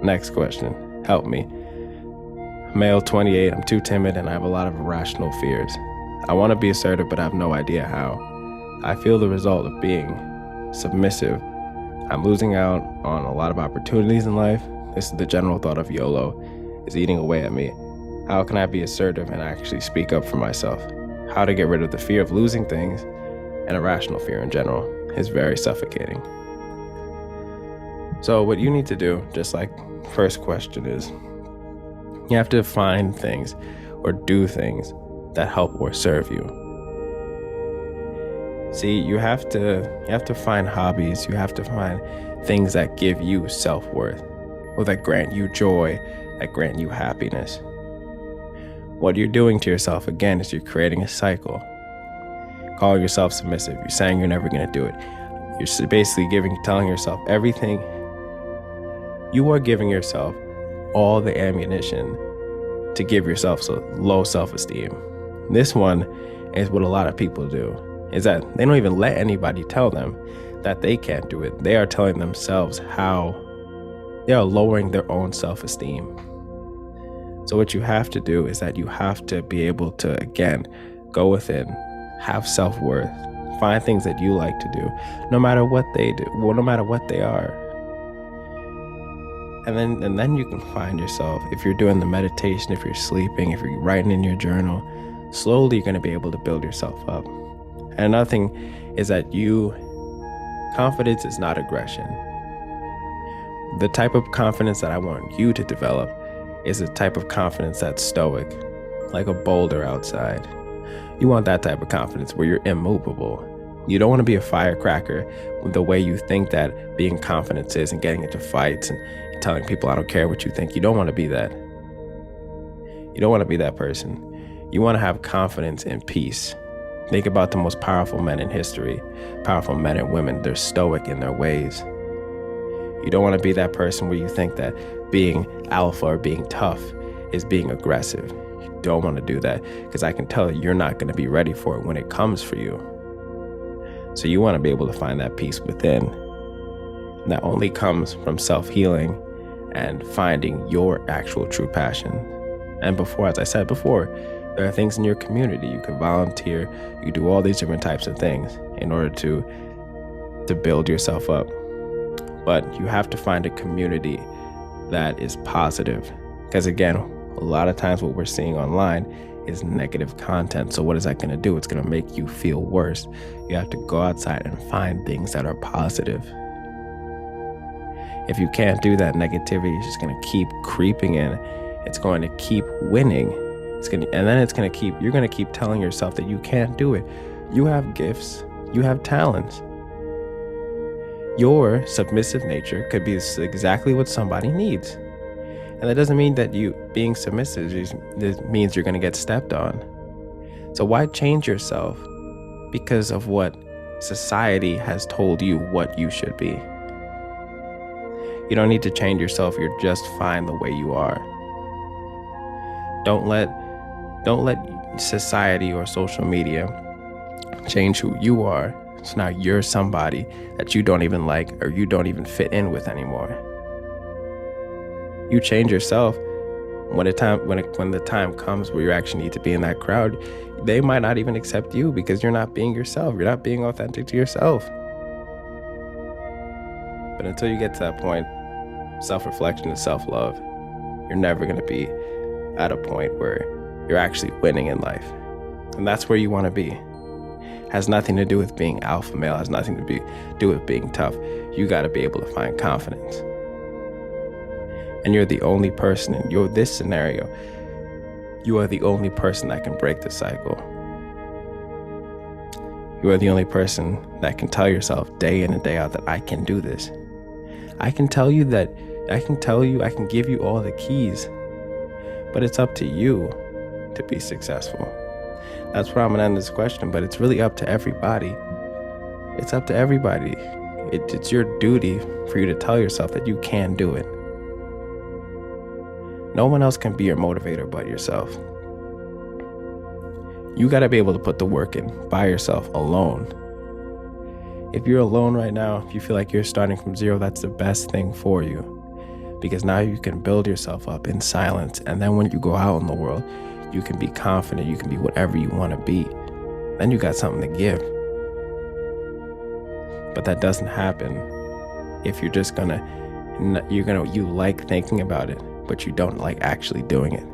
Next question. Help me. Male, 28, I'm too timid and I have a lot of irrational fears. I want to be assertive, but I have no idea how. I feel the result of being submissive. I'm losing out on a lot of opportunities in life. This is the general thought of YOLO is eating away at me. How can I be assertive and actually speak up for myself? How to get rid of the fear of losing things and irrational fear in general is very suffocating. So what you need to do, just like first question, is you have to find things or do things that help or serve you. See, you have to find hobbies, you have to find things that give you self-worth, or that grant you joy, that grant you happiness. What you're doing to yourself, again, is you're creating a cycle. Call yourself submissive. You're saying you're never going to do it. You're basically telling yourself everything. You are giving yourself all the ammunition to give yourself low self-esteem. This one is what a lot of people do, is that they don't even let anybody tell them that they can't do it. They are telling themselves how they are lowering their own self-esteem. So what you have to do is that you have to be able to, again, go within, have self-worth, find things that you like to do, no matter what they do, well, no matter what they are. And then you can find yourself, if you're doing the meditation, if you're sleeping, if you're writing in your journal, slowly you're going to be able to build yourself up. And another thing is that confidence is not aggression. The type of confidence that I want you to develop is a type of confidence that's stoic, like a boulder outside. You want that type of confidence where you're immovable. You don't want to be a firecracker the way you think that being confident is, and getting into fights and telling people I don't care what you think. You don't want to be that. You don't want to be that person. You want to have confidence and peace. Think about the most powerful men in history, powerful men and women. They're stoic in their ways. You don't want to be that person where you think that being alpha or being tough is being aggressive. You don't want to do that, because I can tell you're not going to be ready for it when it comes for you. So you want to be able to find that peace within. And that only comes from self-healing and finding your actual true passion. And before, as I said before, there are things in your community. You can volunteer, you can do all these different types of things in order to build yourself up. But you have to find a community that is positive. Because again, a lot of times what we're seeing online is negative content. So what is that going to do? It's going to make you feel worse. You have to go outside and find things that are positive. If you can't do that, negativity is just going to keep creeping in. It's going to keep winning. You're going to keep telling yourself that you can't do it. You have gifts. You have talents. Your submissive nature could be exactly what somebody needs. And that doesn't mean that you being submissive means you're going to get stepped on. So why change yourself because of what society has told you what you should be? You don't need to change yourself. You're just fine the way you are. Don't let society or social media change who you are. So now you're somebody that you don't even like or you don't even fit in with anymore. You change yourself when the time comes where you actually need to be in that crowd. They might not even accept you because you're not being yourself. You're not being authentic to yourself. But until you get to that point, self-reflection and self-love, you're never going to be at a point where you're actually winning in life. And that's where you want to be. Has nothing to do with being alpha male, has nothing to do with being tough. You got to be able to find confidence. And you're the only person in this scenario. You are the only person that can break the cycle. You are the only person that can tell yourself day in and day out that I can do this. I can give you all the keys, but it's up to you to be successful. That's where I'm gonna end this question, but it's really up to everybody. It's up to everybody. It's your duty for you to tell yourself that you can do it. No one else can be your motivator but yourself. You gotta be able to put the work in by yourself, alone. If you're alone right now, if you feel like you're starting from zero, that's the best thing for you. because now you can build yourself up in silence. And then when you go out in the world, you can be confident, you can be whatever you want to be. Then you got something to give. But that doesn't happen if you're just you like thinking about it, but you don't like actually doing it.